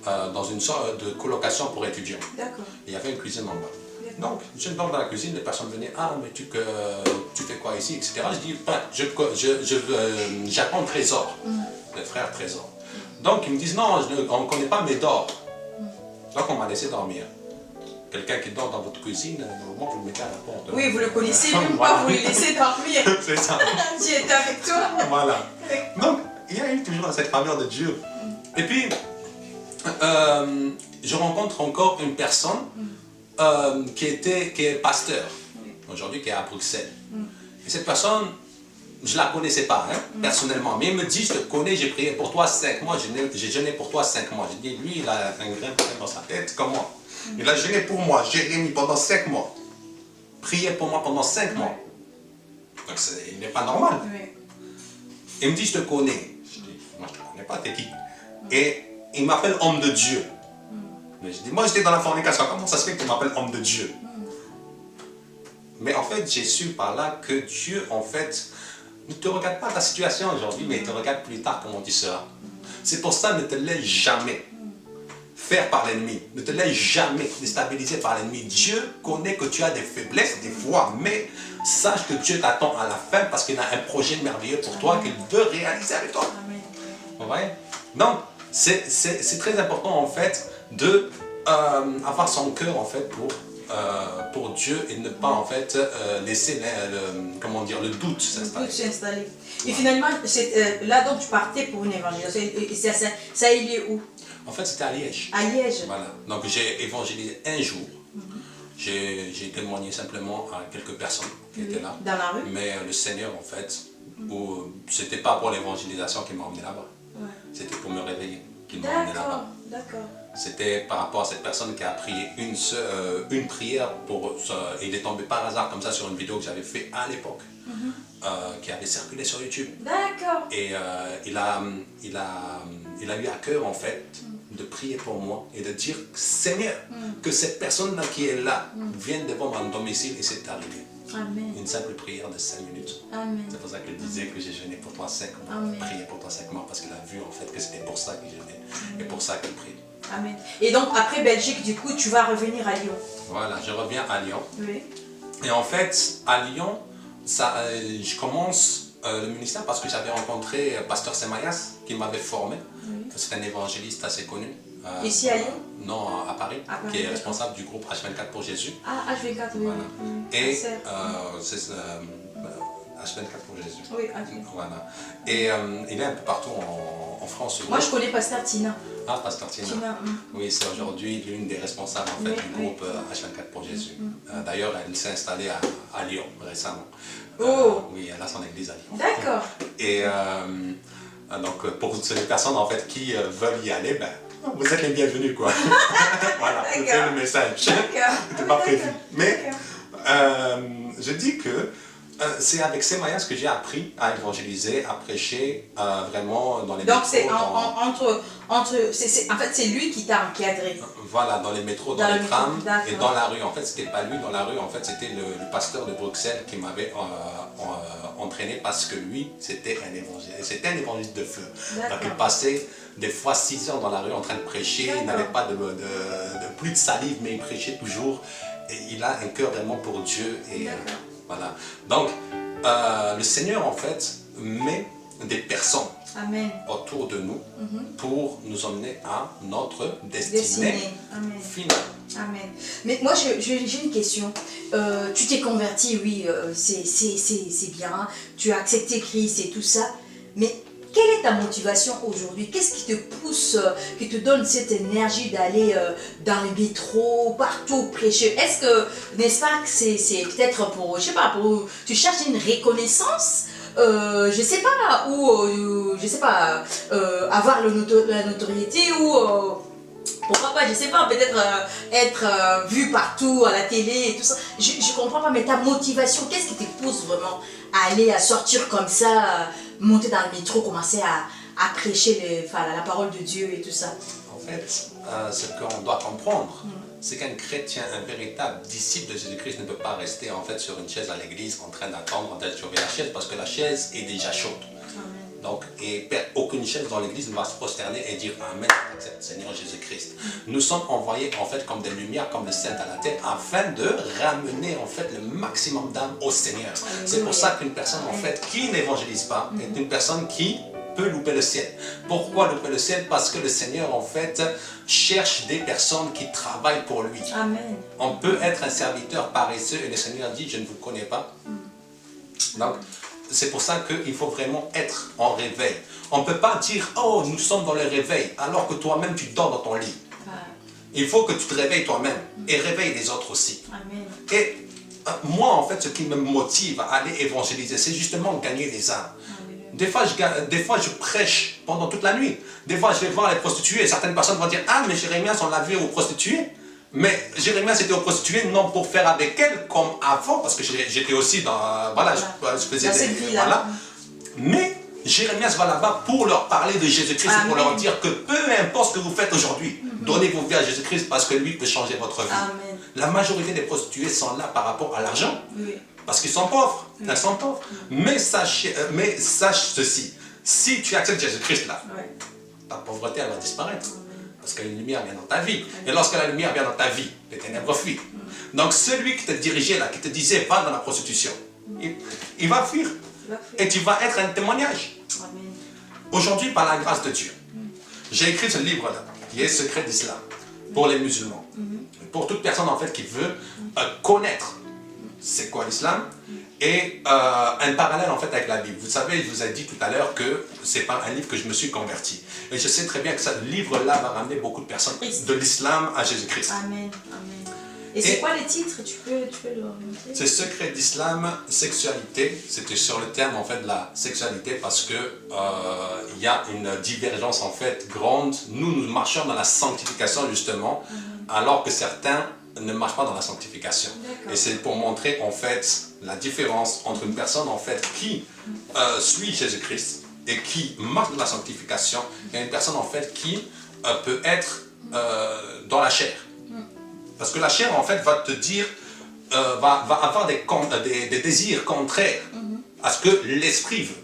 dans une sorte de colocation pour étudiants. D'accord. Il y avait une cuisine en bas. Donc, je dors dans la cuisine, les personnes venaient, ah, mais tu fais quoi ici, etc. Je dis, ben, j'attends Trésor, le frère Trésor. Donc, ils me disent, non, on ne connaît pas mes dors. Donc, on m'a laissé dormir. Quelqu'un qui dort dans votre cuisine, normalement, vous le mettez à la porte. Oui, vous le connaissez même pas, vous le laissez dormir. C'est ça. Dieu est avec toi. Voilà. Donc, il y a eu toujours cette faveur de Dieu. Et puis, je rencontre encore une personne qui est pasteur, aujourd'hui qui est à Bruxelles. Et cette personne, je ne la connaissais pas personnellement, mais il me dit, je te connais, j'ai prié pour toi 5 mois, j'ai jeûné pour toi 5 mois. J'ai dit, lui, il a un grain dans sa tête, comment? Il a jeûné pour moi, Jérémie, pendant 5 mois. Prié pour moi pendant 5 mois. Donc il n'est pas normal. Il me dit, je te connais. Je dis, moi je ne te connais pas, t'es qui? Et il m'appelle homme de Dieu. Mais je dis, moi j'étais dans la fornication, comment ça se fait que tu m'appelles homme de Dieu? Mais en fait, j'ai su par là que Dieu, en fait, ne te regarde pas ta situation aujourd'hui, mais il te regarde plus tard comment tu seras. C'est pour ça, ne te laisse jamais faire par l'ennemi. Ne te laisse jamais déstabiliser par l'ennemi. Dieu connaît que tu as des faiblesses, des fois, mais sache que Dieu t'attend à la fin parce qu'il a un projet merveilleux pour toi qu'il veut réaliser avec toi. Vous voyez? Donc, c'est très important, en fait, de avoir son cœur en fait pour Dieu et ne pas en fait laisser le doute s'installer. Et finalement, là donc tu partais pour une évangélisation. Ça il est où? En fait c'était à Liège. À Liège. Voilà. Donc j'ai évangélisé un jour. J'ai témoigné simplement à quelques personnes qui étaient là. Dans la rue. Mais le Seigneur en fait où c'était pas pour l'évangélisation qui m'a emmené là-bas. Ouais. C'était pour me réveiller qui m'a emmené là-bas. D'accord. C'était par rapport à cette personne qui a prié une prière il est tombé par hasard comme ça sur une vidéo que j'avais fait à l'époque, qui avait circulé sur YouTube. D'accord. Et il a eu à cœur en fait de prier pour moi et de dire Seigneur, que cette personne-là qui est là vienne devant mon domicile, et c'est arrivé. Amen. Une simple prière de 5 minutes. Amen. C'est pour ça qu'il disait que j'ai jeûné pour toi 5 mois, prié pour toi 5 mois, parce qu'il a vu en fait que c'était pour ça qu'il jeûnait et pour ça qu'il prie. Amen. Et donc après Belgique, du coup, tu vas revenir à Lyon. Voilà, je reviens à Lyon. Oui. Et en fait, à Lyon, je commence le ministère parce que j'avais rencontré Pasteur Semayas qui m'avait formé. Oui. C'est un évangéliste assez connu. Ici à Lyon? Non, à Paris, qui est responsable du groupe H24 pour Jésus. Ah, H24, oui. Voilà. Et c'est H24 pour Jésus. Oui, ok. Voilà. Et il est un peu partout en France. Moi, je connais Pasteur Tina. Ah, Pasteur Tina. Oui, c'est aujourd'hui l'une des responsables en fait, du groupe H24 pour Jésus. D'ailleurs, elle s'est installée à Lyon récemment. Oui, elle a son église à Lyon. D'accord. Et donc, pour toutes les personnes en fait, qui veulent y aller, ben, vous êtes les bienvenus, quoi. Voilà, c'est le message. C'était pas prévu. Mais je dis que c'est avec Semayas que j'ai appris à évangéliser, à prêcher vraiment dans les métros. Donc c'est en fait c'est lui qui t'a encadré. Voilà, dans les métros, dans les trams et dans la rue. En fait, c'était pas lui dans la rue, en fait c'était le pasteur de Bruxelles qui m'avait entraîné parce que lui, c'était un évangéliste de feu. Donc il passait des fois 6 heures dans la rue en train de prêcher, il n'avait pas plus de salive, mais il prêchait toujours. Et il a un cœur vraiment pour Dieu. Et voilà. Donc, le Seigneur, en fait, met des personnes autour de nous pour nous emmener à notre destinée finale. Amen. Mais moi, j'ai une question. Tu t'es converti, oui, c'est bien. Tu as accepté Christ et tout ça. Mais quelle est ta motivation aujourd'hui? Qu'est-ce qui te pousse, qui te donne cette énergie d'aller dans les métros, partout prêcher? Est-ce que, n'est-ce pas, que c'est peut-être pour, je sais pas, tu cherches une reconnaissance, je sais pas, ou, je sais pas, avoir la notoriété, ou pourquoi pas, je sais pas, peut-être être vu partout à la télé et tout ça. Je comprends pas, mais ta motivation, qu'est-ce qui te pousse vraiment à aller, à sortir comme ça, monter dans le métro, commencer à prêcher la parole de Dieu et tout ça? En fait, ce qu'on doit comprendre, c'est qu'un chrétien, un véritable disciple de Jésus-Christ ne peut pas rester en fait sur une chaise à l'église en train d'attendre d'être sur la chaise parce que la chaise est déjà chaude. Donc, et aucune chaise dans l'église ne va se prosterner et dire Amen, accepte Seigneur Jésus-Christ. Nous sommes envoyés en fait comme des lumières, comme des saints à la terre, afin de ramener en fait le maximum d'âmes au Seigneur. C'est pour ça qu'une personne en fait qui n'évangélise pas est une personne qui peut louper le ciel. Pourquoi louper le ciel? Parce que le Seigneur en fait cherche des personnes qui travaillent pour lui. Amen. On peut être un serviteur paresseux et le Seigneur dit je ne vous connais pas. Donc, c'est pour ça qu'il faut vraiment être en réveil. On ne peut pas dire, oh, nous sommes dans le réveil, alors que toi-même, tu dors dans ton lit. Il faut que tu te réveilles toi-même et réveille les autres aussi. Amen. Et moi, en fait, ce qui me motive à aller évangéliser, c'est justement gagner les âmes. Des fois, je prêche pendant toute la nuit. Des fois, je vais voir les prostituées et certaines personnes vont dire, ah, mais Jérémias, on l'a vu aux prostituées. Mais Jérémias était aux prostituées non pour faire avec elles comme avant, parce que j'étais aussi dans... Voilà, je faisais des... Voilà. Mais Jérémias va là-bas pour leur parler de Jésus-Christ et pour leur dire que peu importe ce que vous faites aujourd'hui, donnez vos vies à Jésus-Christ parce que lui peut changer votre vie. Amen. La majorité des prostituées sont là par rapport à l'argent, parce qu'ils sont pauvres, elles sont pauvres. Mais sache ceci, si tu acceptes Jésus-Christ là, ta pauvreté elle va disparaître. Parce que la lumière vient dans ta vie. Et lorsque la lumière vient dans ta vie, les ténèbres fuient. Donc celui qui te dirigeait là, qui te disait va dans la prostitution, il va fuir. Et tu vas être un témoignage. Aujourd'hui, par la grâce de Dieu, j'ai écrit ce livre-là, qui est Secret d'Islam, pour les musulmans. Pour toute personne en fait qui veut connaître c'est quoi l'islam et un parallèle en fait avec la Bible. Vous savez, je vous ai dit tout à l'heure que c'est par un livre que je me suis converti. Et je sais très bien que ce livre-là va ramener beaucoup de personnes de l'islam à Jésus-Christ. Amen. Et c'est quoi les titres? Tu peux le remonter? C'est Secret d'Islam, sexualité. C'était sur le terme en fait de la sexualité parce que il y a une divergence en fait grande. Nous marchons dans la sanctification justement, alors que certains ne marchent pas dans la sanctification. Et c'est pour montrer en fait la différence entre une personne en fait qui suit Jésus-Christ et qui marche dans la sanctification et une personne en fait qui peut être dans la chair. Parce que la chair en fait va te dire, va avoir des désirs contraires à ce que l'esprit veut.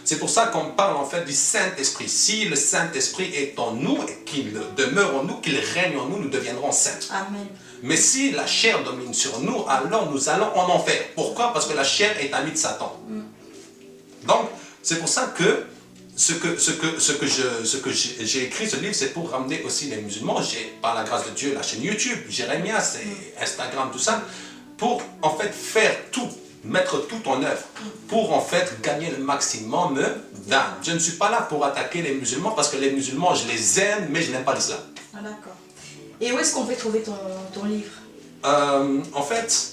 C'est pour ça qu'on parle en fait du Saint-Esprit. Si le Saint-Esprit est en nous et qu'il demeure en nous, qu'il règne en nous, nous deviendrons saints. Amen. Mais si la chair domine sur nous, alors nous allons en enfer. Pourquoi? Parce que la chair est amie de Satan. Donc, c'est pour ça que ce que j'ai écrit, ce livre, c'est pour ramener aussi les musulmans. J'ai, par la grâce de Dieu, la chaîne YouTube, Jérémias, Instagram, tout ça, pour en fait faire tout, mettre tout en œuvre, pour en fait gagner le maximum d'âmes. Je ne suis pas là pour attaquer les musulmans, parce que les musulmans, je les aime, mais je n'aime pas l'islam. Ah, d'accord. Et où est-ce qu'on peut trouver ton livre? En fait,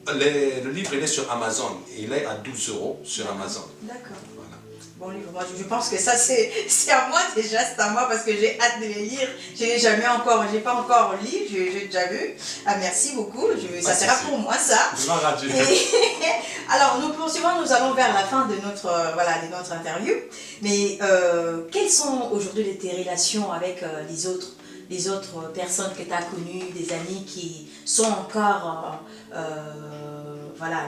le livre, il est sur Amazon. Il est à 12 € sur Amazon. D'accord. Voilà. Bon livre, moi je pense que ça c'est à moi déjà, c'est à moi parce que j'ai hâte de les lire. J'ai pas encore lu, j'ai déjà vu. Ah merci beaucoup, ça sera pour moi ça. Alors nous poursuivons, nous allons vers la fin de notre interview. Mais quelles sont aujourd'hui tes relations avec les autres personnes que tu as connues, des amis qui sont encore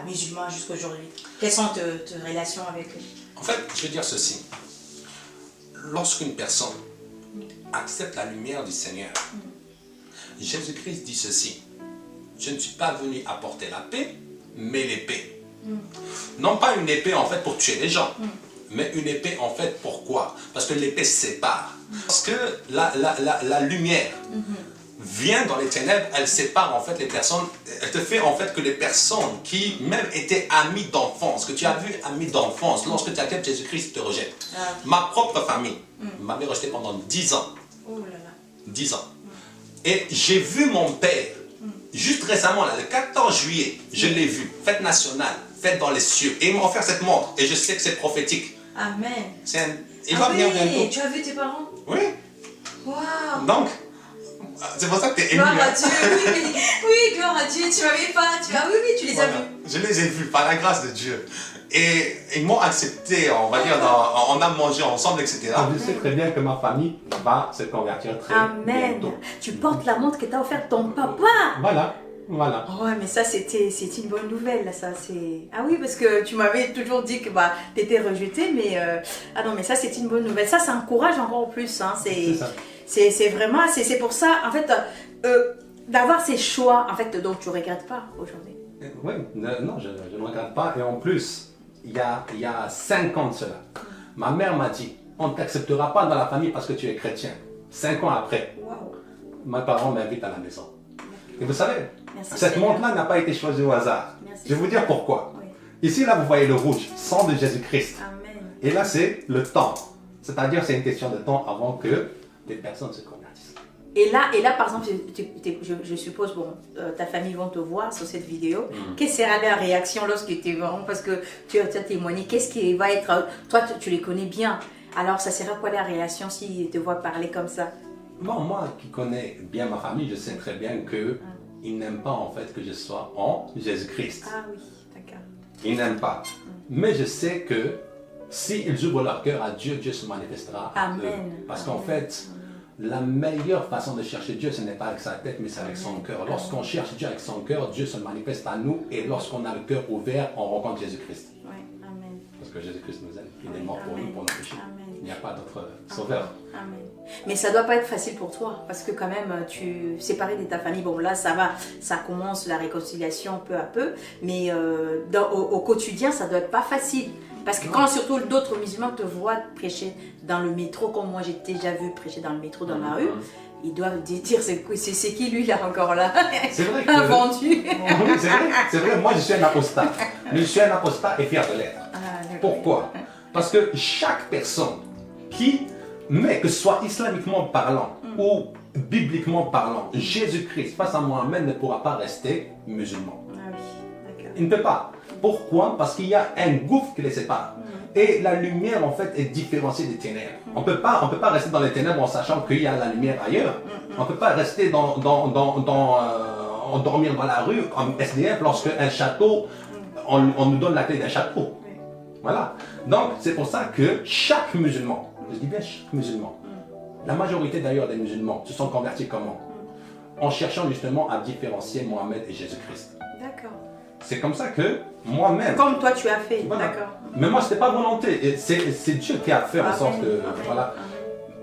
musulmans jusqu'à aujourd'hui? Quelles sont tes relations avec eux? En fait, je vais dire ceci. Lorsqu'une personne accepte la lumière du Seigneur, Jésus-Christ dit ceci: je ne suis pas venu apporter la paix, mais l'épée. Non pas une épée en fait pour tuer les gens, mais une épée en fait pourquoi? Parce que l'épée sépare. Parce que la lumière vient dans les ténèbres, elle sépare en fait les personnes, elle te fait en fait que les personnes qui même étaient amis d'enfance, que tu as vu amis d'enfance, lorsque tu acceptes Jésus-Christ, te rejette. Ma propre famille m'avait rejeté pendant 10 ans. Oh là là. 10 ans. Et j'ai vu mon père, juste récemment, là, le 14 juillet, je l'ai vu, fête nationale, fête dans les cieux, et il m'a offert cette montre, et je sais que c'est prophétique. Amen. Il va venir bientôt. Tu as vu tes parents? Oui. Waouh. Donc, c'est pour ça que tu es ému. Gloire à Dieu, oui, gloire à Dieu, tu m'avais pas, oui, tu les as vus. Je les ai vus par la grâce de Dieu. Et ils m'ont accepté, on va dire, on a mangé ensemble, etc. Je sais très bien que ma famille va se convertir très bientôt. Tu portes la montre que t'a offerte ton papa. Voilà. Ouais, mais ça, c'était une bonne nouvelle, là, ça, c'est... Ah oui, parce que tu m'avais toujours dit que tu étais rejetée, mais... Ah non, mais ça, c'est une bonne nouvelle. Ça encourage encore plus, hein. C'est vraiment... C'est pour ça, en fait, d'avoir ces choix, en fait, dont tu ne regrettes pas aujourd'hui. Oui, non, je ne regrette pas. Et en plus, il y a 5 ans de cela, ma mère m'a dit, on ne t'acceptera pas dans la famille parce que tu es chrétien. 5 ans après, mes parents m'invitent à la maison. Et vous savez, cette montre-là n'a pas été choisie au hasard. Je vais vous dire pourquoi. Ici, là, vous voyez le rouge, sang de Jésus-Christ. Et là, c'est le temps. C'est-à-dire, c'est une question de temps avant que les personnes se convertissent. Et là par exemple, je suppose, ta famille vont te voir sur cette vidéo. Quelle sera leur réaction lorsqu'ils te verront? Parce que tu as témoigné. Qu'est-ce qui va être... Toi, tu les connais bien. Alors, ça sera quoi la réaction s'ils te voient parler comme ça? Moi qui connais bien ma famille, je sais très bien qu'ils n'aiment pas en fait que je sois en Jésus-Christ. Ah oui, d'accord. Ils n'aiment pas. Mais je sais que s'ils ouvrent leur cœur à Dieu, Dieu se manifestera à eux. Parce qu'en fait, la meilleure façon de chercher Dieu, ce n'est pas avec sa tête, mais c'est avec son cœur. Lorsqu'on cherche Dieu avec son cœur, Dieu se manifeste à nous. Et lorsqu'on a le cœur ouvert, on rencontre Jésus-Christ. Parce que Jésus-Christ nous aime. Il est mort pour nous, pour nos péchés. Il n'y a pas d'autre sauveur. Amen. Mais ça ne doit pas être facile pour toi, parce que quand même, tu séparé de ta famille, bon là ça va, ça commence la réconciliation peu à peu, mais au quotidien ça ne doit être pas facile. Parce que quand surtout d'autres musulmans te voient prêcher dans le métro, comme moi j'ai déjà vu prêcher dans le métro, dans la rue, ils doivent dire c'est qui lui là encore là? C'est vrai que... Un vendu. Oui, c'est vrai, moi je suis un apostat. Je suis un apostat et fier de l'être. Pourquoi? Parce que chaque personne qui Mais que ce soit islamiquement parlant ou bibliquement parlant, Jésus-Christ face à Mohammed ne pourra pas rester musulman. Ah oui, d'accord. Il ne peut pas. Pourquoi? Parce qu'il y a un gouffre qui les sépare. Et la lumière, en fait, est différenciée des ténèbres. On ne peut pas rester dans les ténèbres en sachant qu'il y a la lumière ailleurs. On ne peut pas rester dormir dans la rue comme SDF lorsque un château, on nous donne la clé d'un château. Voilà. Donc, c'est pour ça que chaque musulman, je dis bien chaque musulman, la majorité d'ailleurs des musulmans se sont convertis comment? En cherchant justement à différencier Mohammed et Jésus-Christ. D'accord. C'est comme ça que moi-même... Comme toi tu as fait, voilà. d'accord. Mais moi, ce n'était pas volonté. C'est Dieu qui a fait en sorte que... Voilà.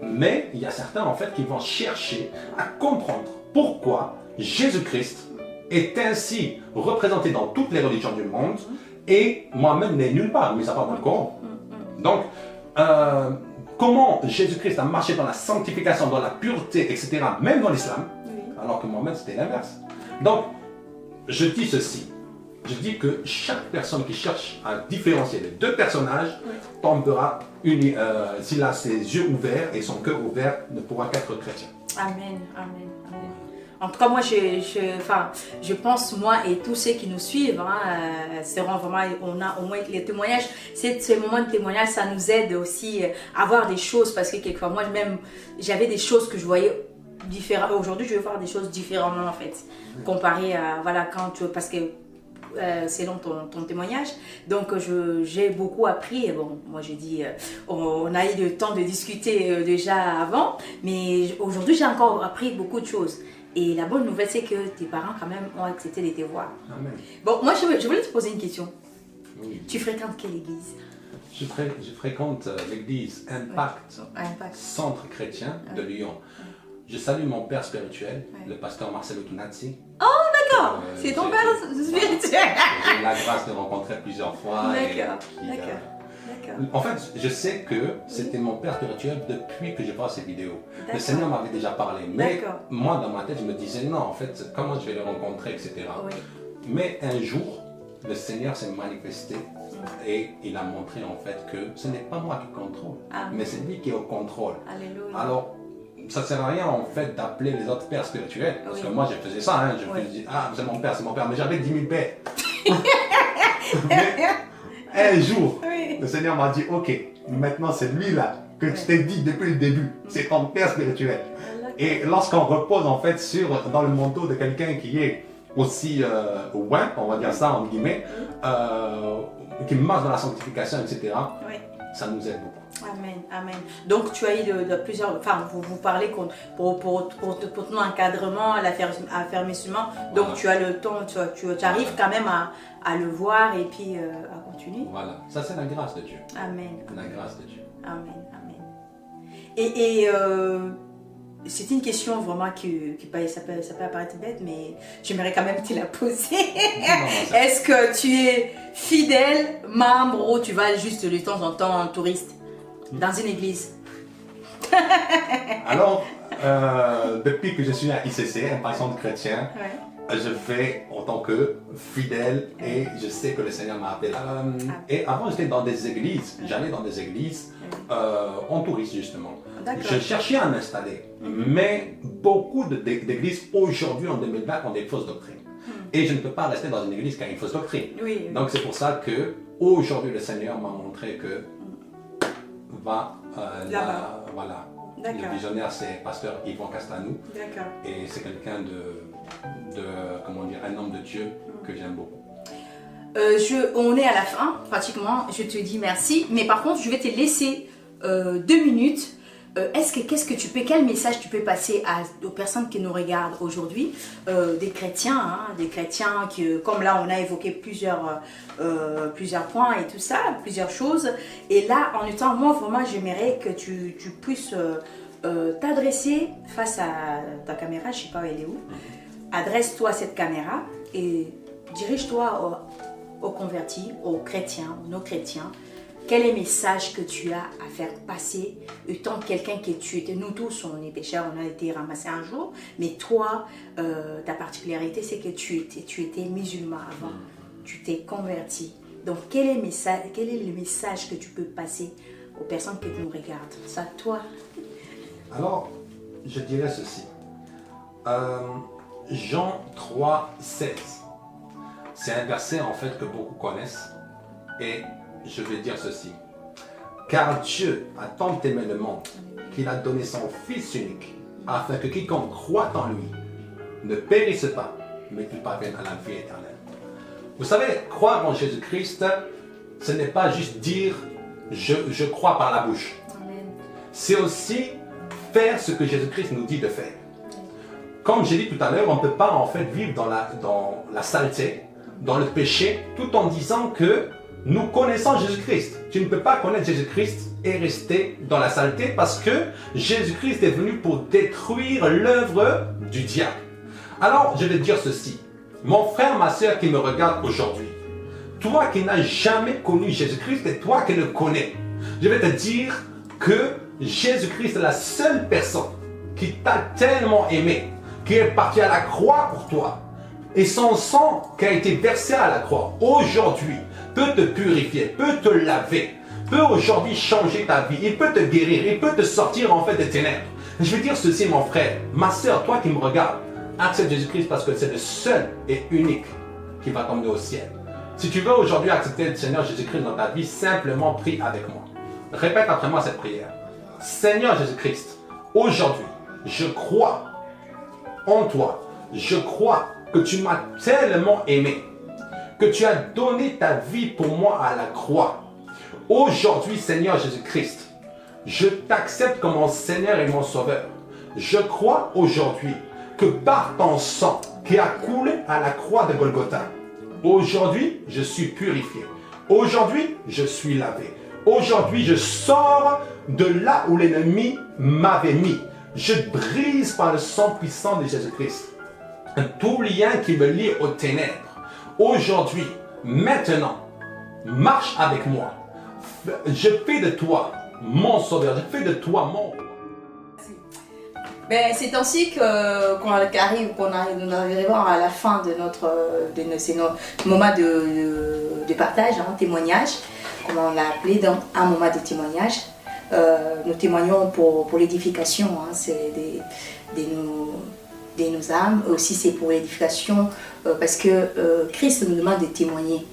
Mais il y a certains en fait qui vont chercher à comprendre pourquoi Jésus-Christ est ainsi représenté dans toutes les religions du monde et Mohammed n'est nulle part, mais ça part dans le Coran. Donc, comment Jésus-Christ a marché dans la sanctification, dans la pureté, etc., même dans l'islam, alors que Mohammed c'était l'inverse. Donc, je dis ceci. Je dis que chaque personne qui cherche à différencier les deux personnages tombera, s'il a ses yeux ouverts et son cœur ouvert, ne pourra qu'être chrétien. Amen, amen, amen. En tout cas, moi, je pense, moi et tous ceux qui nous suivent, seront vraiment, on a au moins les témoignages, ces moments de témoignage, ça nous aide aussi à voir des choses, parce que quelquefois, moi-même, j'avais des choses que je voyais différentes. Aujourd'hui, je vais voir des choses différemment, en fait, comparé à, voilà, parce que selon ton témoignage. Donc, j'ai beaucoup appris. Bon, moi, je dis, on a eu le temps de discuter déjà avant, mais aujourd'hui, j'ai encore appris beaucoup de choses. Et la bonne nouvelle, c'est que tes parents, quand même, ont accepté de te voir. Amen. Bon, moi, je voulais te poser une question. Oui. Tu fréquentes quelle église? Je fréquente l'église Impact, Centre chrétien de Lyon. Je salue mon père spirituel, le pasteur Marcelo Tunazzi. Oh, d'accord, c'est ton père spirituel. J'ai eu la grâce de rencontrer plusieurs fois. D'accord. En fait, je sais que c'était mon père spirituel depuis que je vois ces vidéos. Le Seigneur m'avait déjà parlé, mais moi, dans ma tête, je me disais non, en fait, comment je vais le rencontrer, etc. Oui. Mais un jour, le Seigneur s'est manifesté et il a montré en fait que ce n'est pas moi qui contrôle, mais c'est lui qui est au contrôle. Alléluia. Alors, ça ne sert à rien en fait d'appeler les autres pères spirituels, parce que moi je faisais ça, je faisais, c'est mon père, mais j'avais 10 000 pères. Mais un jour, le Seigneur m'a dit, ok, maintenant c'est lui là que tu t'es dit depuis le début, c'est ton père spirituel. Et lorsqu'on repose en fait dans le manteau de quelqu'un qui est aussi ouin, on va dire ça en guillemets, qui marche dans la sanctification, etc., ça nous aide beaucoup. Amen, amen. Donc tu as eu de plusieurs, enfin vous parlez pour ton encadrement, l'affermissement, donc tu as le temps, tu arrives quand même à le voir et puis à continuer. Voilà, ça c'est la grâce de Dieu. Amen. La grâce de Dieu. Amen, amen. Et c'est une question vraiment ça peut apparaître bête, mais j'aimerais quand même te la poser. Est-ce que tu es fidèle, membre, ou tu vas juste de temps en temps en touriste dans une église? Alors, depuis que je suis à ICC, un passant chrétien, je fais en tant que fidèle et je sais que le Seigneur m'a appelé. Et avant, j'étais dans des églises, j'allais dans des églises en touriste justement. Je cherchais à m'installer, mais beaucoup d'églises aujourd'hui en 2020 ont des fausses doctrines. Et je ne peux pas rester dans une église qui a une fausse doctrine. Donc c'est pour ça que aujourd'hui le Seigneur m'a montré que voilà. Le visionnaire, c'est pasteur Yvon Castanou. Et c'est quelqu'un comment dire, un homme de Dieu que j'aime beaucoup. On est à la fin, pratiquement. Je te dis merci. Mais par contre, je vais te laisser 2 minutes. Quel message tu peux passer aux personnes qui nous regardent aujourd'hui, des chrétiens, qui, comme là on a évoqué plusieurs points et tout ça, plusieurs choses. Et là, en étant, moi vraiment, j'aimerais que tu puisses t'adresser face à ta caméra, je ne sais pas où elle est où. Adresse-toi à cette caméra et dirige-toi aux convertis, aux chrétiens, aux non-chrétiens. Quel est le message que tu as à faire passer étant quelqu'un que tu étais? Nous tous, on est pécheurs, on a été ramassés un jour, mais toi, ta particularité, c'est que tu étais musulman avant, tu t'es converti. Donc, quel est le message que tu peux passer aux personnes qui nous regardent. C'est à toi. Alors, je dirais ceci. Jean 3, 16. C'est un verset en fait que beaucoup connaissent. Et je vais dire ceci. Car Dieu a tant aimé le monde qu'il a donné son Fils unique, afin que quiconque croit en lui ne périsse pas, mais qu'il parvienne à la vie éternelle. Vous savez, croire en Jésus-Christ, ce n'est pas juste dire je crois par la bouche. C'est aussi faire ce que Jésus-Christ nous dit de faire. Comme j'ai dit tout à l'heure, on ne peut pas en fait vivre dans la saleté, dans le péché, tout en disant que nous connaissons Jésus-Christ. Tu ne peux pas connaître Jésus-Christ et rester dans la saleté parce que Jésus-Christ est venu pour détruire l'œuvre du diable. Alors, je vais te dire ceci. Mon frère, ma soeur qui me regarde aujourd'hui, toi qui n'as jamais connu Jésus-Christ et toi qui le connais, je vais te dire que Jésus-Christ est la seule personne qui t'a tellement aimé, qui est parti à la croix pour toi. Et son sang qui a été versé à la croix, aujourd'hui, peut te purifier, peut te laver, peut aujourd'hui changer ta vie, il peut te guérir, il peut te sortir en fait des ténèbres. Je veux dire ceci, mon frère, ma soeur, toi qui me regardes, accepte Jésus-Christ parce que c'est le seul et unique qui va t'emmener au ciel. Si tu veux aujourd'hui accepter le Seigneur Jésus-Christ dans ta vie, simplement prie avec moi. Répète après moi cette prière. Seigneur Jésus-Christ, aujourd'hui, je crois en toi. Je crois que tu m'as tellement aimé, que tu as donné ta vie pour moi à la croix. Aujourd'hui, Seigneur Jésus-Christ, je t'accepte comme mon Seigneur et mon Sauveur. Je crois aujourd'hui que par ton sang qui a coulé à la croix de Golgotha, aujourd'hui, je suis purifié. Aujourd'hui, je suis lavé. Aujourd'hui, je sors de là où l'ennemi m'avait mis. Je brise par le sang puissant de Jésus-Christ tout lien qui me lie aux ténèbres. Aujourd'hui, maintenant, marche avec moi. Je fais de toi mon sauveur. Je fais de toi mon roi. Ben, c'est ainsi qu'on arrivons à la fin de notre moment de partage, partage, comme on l'a appelé, dans un moment de témoignage. Nous témoignons pour l'édification, c'est de nos âmes, aussi c'est pour l'édification, parce que Christ nous demande de témoigner,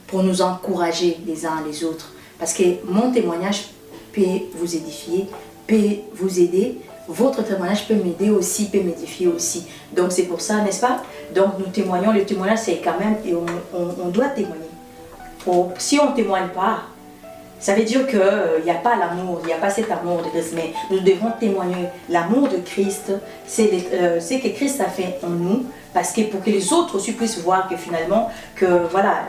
pour nous encourager les uns les autres. Parce que mon témoignage peut vous édifier, peut vous aider, votre témoignage peut m'aider aussi, peut m'édifier aussi. Donc c'est pour ça, n'est-ce pas? Donc nous témoignons, le témoignage c'est quand même, et on doit témoigner. Si on ne témoigne pas, ça veut dire qu'il n'y a pas l'amour, il n'y a pas cet amour de Christ, mais nous devons témoigner. L'amour de Christ, c'est que Christ a fait en nous, parce que pour que les autres aussi puissent voir que finalement, que voilà,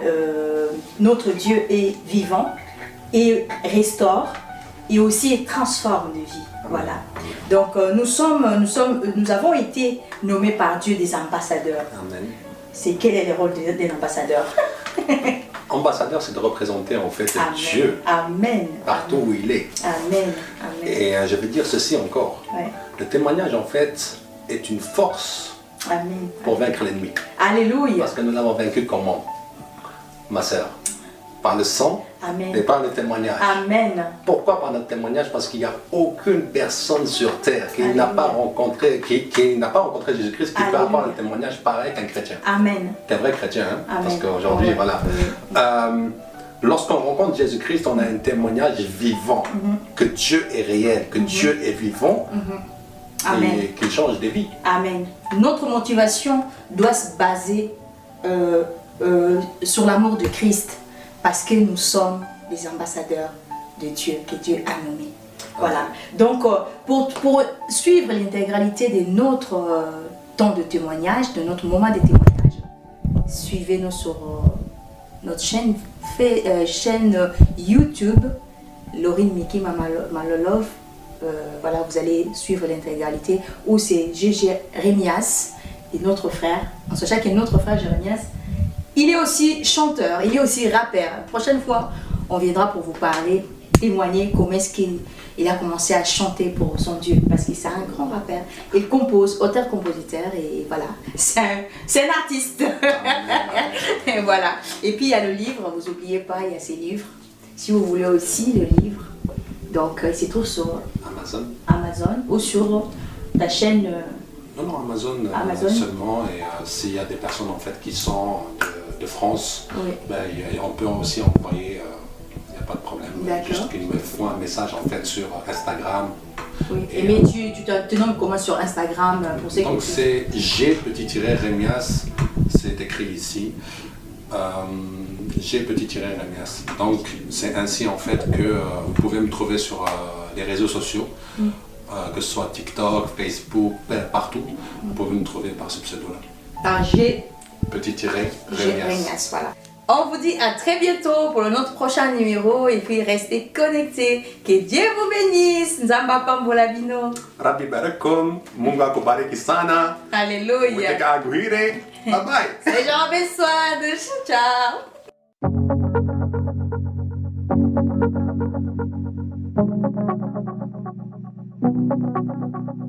notre Dieu est vivant et restaure et aussi transforme de vie. Voilà. Donc nous avons été nommés par Dieu des ambassadeurs. Amen. Quel est le rôle d'un ambassadeur? Ambassadeur, c'est de représenter en fait Amen. Dieu. Amen. Partout Amen. où il est. Amen. Amen. Et je vais dire ceci encore. Ouais. Le témoignage en fait est une force Amen. pour vaincre l'ennemi. Alléluia. Parce que nous l'avons vaincu comment, ma sœur? Par le sang. Amen. Et par le témoignage. Amen. Pourquoi par notre témoignage? Parce qu'il n'y a aucune personne sur terre qui Alléluia. n'a pas rencontré, qui n'a pas rencontré Jésus-Christ, qui peut Alléluia. avoir le témoignage pareil qu'un chrétien. Amen. Qu'un vrai chrétien, hein? Amen. Parce qu'aujourd'hui, Ouais. voilà. Oui. Lorsqu'on rencontre Jésus-Christ, on a un témoignage vivant, que Dieu est réel, que Dieu est vivant, Amen. et qu'il change des vies. Amen. Notre motivation doit se baser sur l'amour de Christ, parce que nous sommes les ambassadeurs de Dieu, que Dieu a nommés. Voilà. Donc, pour suivre l'intégralité de notre temps de témoignage, de notre moment de témoignage, suivez-nous sur notre chaîne YouTube, Laurine Miki Malolov. Voilà, vous allez suivre l'intégralité, où c'est Gégé Rémias et notre frère, en sachant que notre frère Jérémias, il est aussi chanteur, il est aussi rappeur. La prochaine fois, on viendra pour vous parler, témoigner comment est-ce qu'il a commencé à chanter pour son Dieu, parce qu'il est un grand rappeur. Il compose, auteur-compositeur, et voilà, c'est un artiste. Et voilà. Et puis il y a le livre, vous n'oubliez pas, il y a ces livres. Si vous voulez aussi le livre, Donc, il se trouve sur Amazon ou sur ta chaîne. Non, Amazon, Amazon. Seulement. Et s'il y a des personnes en fait qui sont de France, Oui. ben, on peut aussi envoyer, il n'y a pas de problème. D'accord. Juste qu'ils me font un message en fait sur Instagram. Oui. Et, mais tu te nommes comment sur Instagram pour ceux donc qui... c'est G-Remias, c'est écrit ici. G-Remias. Donc c'est ainsi en fait que vous pouvez me trouver sur les réseaux sociaux, que ce soit TikTok, Facebook, partout. Vous pouvez me trouver par ce pseudo-là. Par G-Remias, Remias. voilà. On vous dit à très bientôt pour notre prochain numéro et puis restez connectés. Que Dieu vous bénisse. Nzamba Pambola Bino. Rabbi barakum, Mungu akubariki sana. Alléluia. Muteka aguhire. Bye bye. C'est Jean Bessoin de Ciao. Ciao.